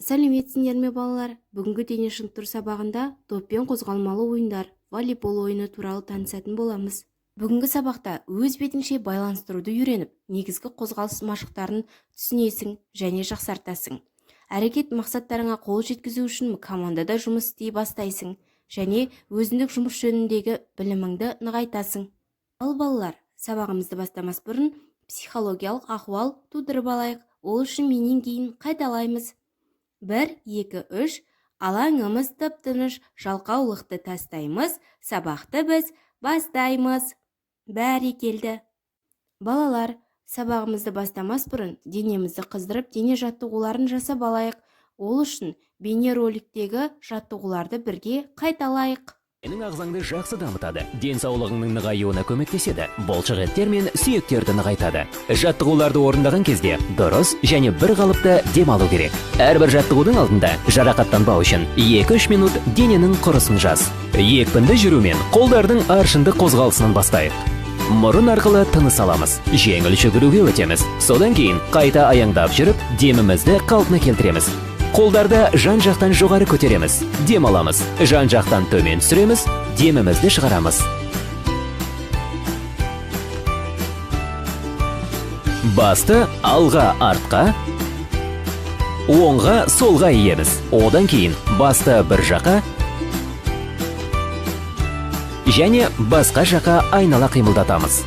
Сәлеметсіңдер ме балалар? Бүгінгі дене шынықтыру сабағында доппен қозғалмалы ойындар, волейбол ойыны туралы танысатын боламыз. Бүгінгі сабақта өз бетіңше байланыстыруды үйреніп, негізгі қозғалыс машықтарын түсінесің және жақсартасың. Әрекет мақсаттарыңа қол жеткізу үшін командада жұмыс істей бастайсың және өзіндік жұмыс жөніндегі біліміңді нығайтасың. Ал балалар, сабағымызды бастамас бұрын психологиялық ахуал тудырып алайық. Ол үшін менен кейін қайталаймыз. 1, 2, 3, алаңымыз тып-тыныш, жалқаулықты тастаймыз, сабақты біз бастаймыз. Бәрекелді. Балалар, сабағымызды бастамас бұрын денемізді қыздырып, дене жаттығуларын жасап алайық. Ол үшін бейнероликтегі жаттығуларды бірге қайталайық. Сенің ағзаңды жақсы дамытады, денсаулығыңның нығаюына көмектеседі, бұлшықеттер мен сүйектерді нығайтады. Жаттығуларды орындаған кезде дұрыс және бір қалыпта демалу керек. Әрбір жаттығудың алдында жарақаттанбау үшін 2-3 минут дененің құрысын жаз. Екпінді жүрумен қолдардың аршынды қозғалысынан бастайық. Мұрын арқылы тыныс аламыз, жеңіл жүгіруге өтеміз. Содан кейін қайта аяңдап жүріп, демімізді қалпына келтіреміз. Қолдарды жан-жақтан жоғары көтереміз, дем аламыз, жан-жақтан төмен түсіреміз, демімізді шығарамыз. Басты алға артқа, оңға солға иеміз. Одан кейін басты бір жаққа және басқа жаққа айнала қимылдатамыз.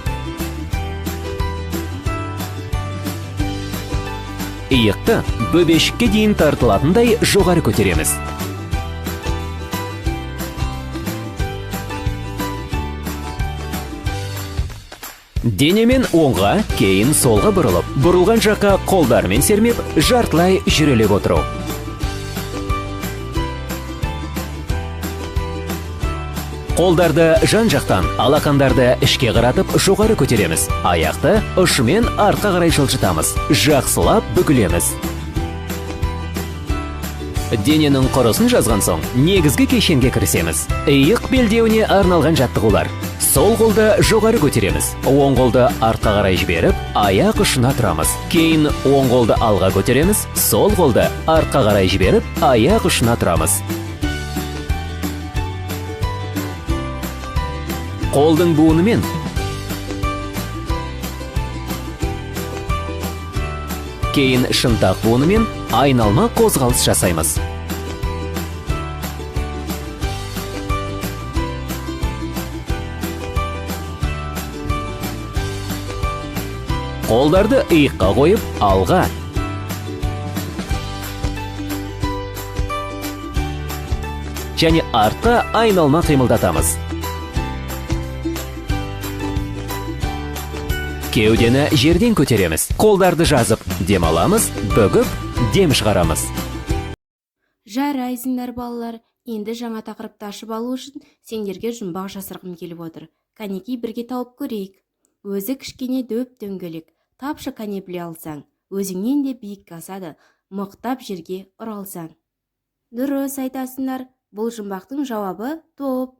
Иықты бөбешікке дейін тартылатындай жоғары көтереміз. Денемен оңға, кейін солға бұрылып, бұрылған жаққа қолдармен сермеп, жартылай жүрелеп отыру. Қолдарды жан-жақтан, алақандарды ішке қаратып жоғары көтереміз. Аяқты ұшымен артқа қарай жылжытамыз. Жақсылап бүгілеміз. Дененің құрысын жазған соң, негізгі кешенге кірісеміз. Иық белдеуіне арналған жаттығулар. Сол қолды жоғары көтереміз. Оң қолды артқа қарай жіберіп, аяқ ұшына тұрамыз. Кейін оң қолды алға көтереміз. Сол қолды артқа қарай жіберіп, аяқ ұшына тұрамыз. Қолдың буынымен кейін шынтақ буынымен айналма қозғалыс жасаймыз. Қолдарды иыққа қойып, алға және артқа айналма қимылдатамыз. Кеудені жерден көтереміз. Қолдарды жазып, дем аламыз, бүгіп, дем шығарамыз. Жарайсыңдар балалар, енді жаңа тақырыпты ашып алу үшін сендерге жұмбақ жасырғым келіп отыр. Кәнекей бірге тауып көрейік. Өзі кішкене дөп дөңгелек, тапшы кәне біле алсаң, өзіңнен де биік асады, мықтап жерге ұралсаң. Дұрыс айтасыңдар, бұл жұмбақтың жауабы топ.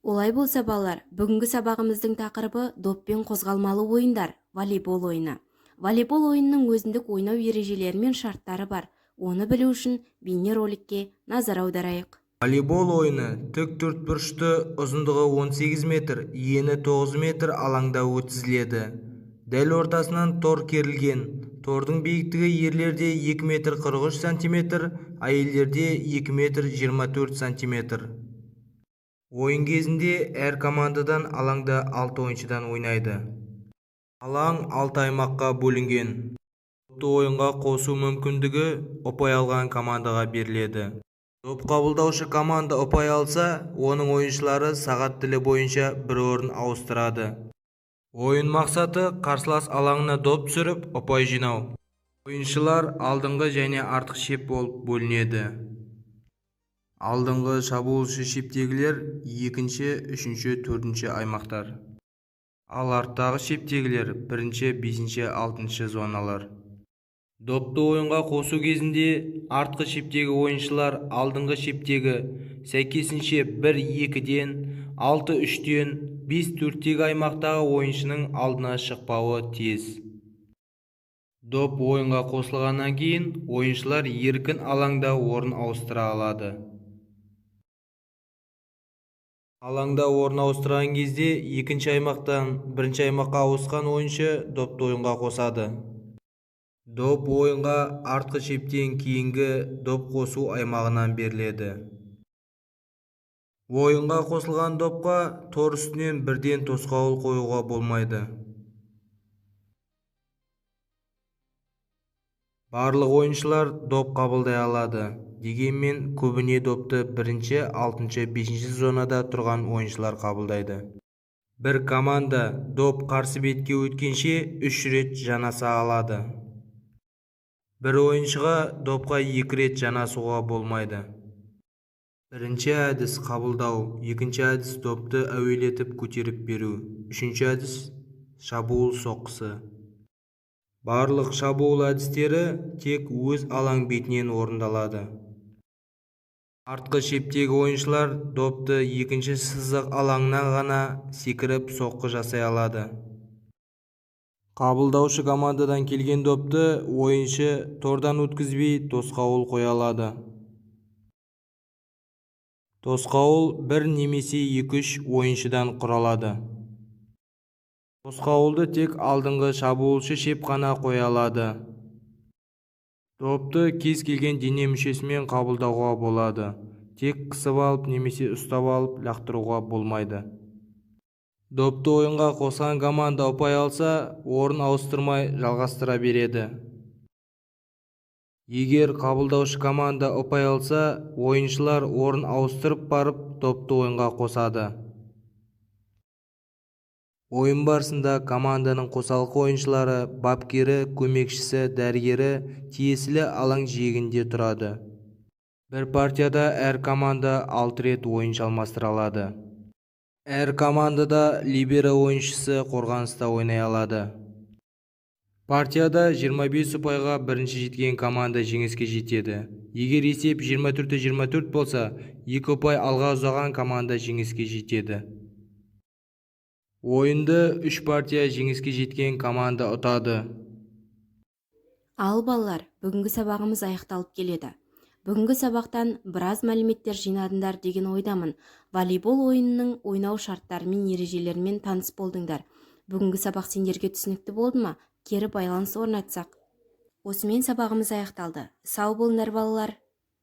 Олай болса балалар, бүгінгі сабағымыздың тақырыбы доппен қозғалмалы ойындар, волейбол ойыны. Волейбол ойынының өзіндік ойнау ережелері мен шарттары бар. Оны білу үшін бейнероликке назар аударайық. Волейбол ойыны тік төртбұрышты, ұзындығы 18 метр, ені 9 метр алаңда өткізіледі. Дәл ортасынан тор керілген. Тордың биіктігі ерлерде 2 метр 43 сантиметр, әйелдерде 2 метр 24 сантиметр. Ойын кезінде әр командадан алаңда 6 ойыншыдан ойнайды. Алаң 6 аймаққа бөлінген. Допты ойынға қосу мүмкіндігі ұпай алған командаға беріледі. Доп қабылдаушы команда ұпай алса, оның ойыншылары сағат тілі бойынша бір орын ауыстырады. Ойын мақсаты қарсылас алаңына доп түсіріп, ұпай жинау. Ойыншылар алдыңғы және артқы шеп болып бөлінеді. Алдыңғы шабуылшы шептегілер 2-ші, 3-ші, 4-ші аймақтар. Ал арттағы шептегілер 1-ші, 5-ші, 6-ші зоналар. Допты ойынға қосу кезінде артқы шептегі ойыншылар алдыңғы шептегі сәйкесінше 1-2-ден, 6-3-ден, 5-4-тегі аймақтағы ойыншының алдына шықпауы тиіс. Доп ойынға қосылғаннан кейін ойыншылар еркін алаңда орын ауыстыра алады. Алаңда орын ауыстырған кезде екінші аймақтан бірінші аймаққа ауысқан ойыншы допты ойынға қосады. Доп ойынға артқы шептен кейінгі доп қосу аймағынан беріледі. Ойынға қосылған допқа тор үстінен бірден тосқауыл қоюға болмайды. Барлық ойыншылар доп қабылдай алады. Дегенмен көбіне допты бірінші, 6-шы, 5-ші зонада тұрған ойыншылар қабылдайды. Бір команда доп қарсы бетке өткенше 3 рет жанаса алады. Бір ойыншыға допқа 2 рет жанасуға болмайды. Бірінші әдіс қабылдау, екінші әдіс допты әуелетіп көтеріп беру, үшінші әдіс шабуыл соққысы. Барлық шабуыл әдістері тек өз алаң бетінен орындалады. Артқы шептегі ойыншылар допты екінші сызық алаңнан ғана секіріп соққы жасай алады. Қабылдаушы командадан келген допты ойыншы тордан өткізбей тосқауыл қоя алады. Тосқауыл 1 немесе 2-3 ойыншыдан құралады. Тосқауылды тек алдыңғы шабуылшы шеп қана қоя алады. Допты кез келген дене мүшесімен қабылдауға болады. Тек қысып алып немесе ұстап алып лақтыруға болмайды. Допты ойынға қосқан команда ұпай алса, орын ауыстырмай жалғастыра береді. Егер қабылдаушы команда ұпай алса, ойыншылар орын ауыстырып барып допты ойынға қосады. Ойын барысында команданың қосалқы ойыншылары, бапкері, көмекшісі, дәрігері тиесілі алаң жиегінде тұрады. Бір партияда әр команда 6 рет ойыншы алмастыра алады. Әр командада либеро ойыншысы қорғаныста ойнай алады. Партияда 25 ұпайға бірінші жеткен команда жеңіске жетеді. Егер есеп 24-24 болса, 2 ұпай алға ұзаған команда жеңіске жетеді. Ойынды 3 партия жеңіске жеткен команда ұтады. Ал балалар, бүгінгі сабағымыз аяқталып келеді. Бүгінгі сабақтан біраз мәліметтер жинадыңдар деген ойдамын. Волейбол ойынының ойнау шарттары мен ережелерімен таныс болдыңдар. Бүгінгі сабақ сендерге түсінікті болды ма? Кері байланыс орнатсақ. Осымен сабағымыз аяқталды. Сау болыңдар балалар.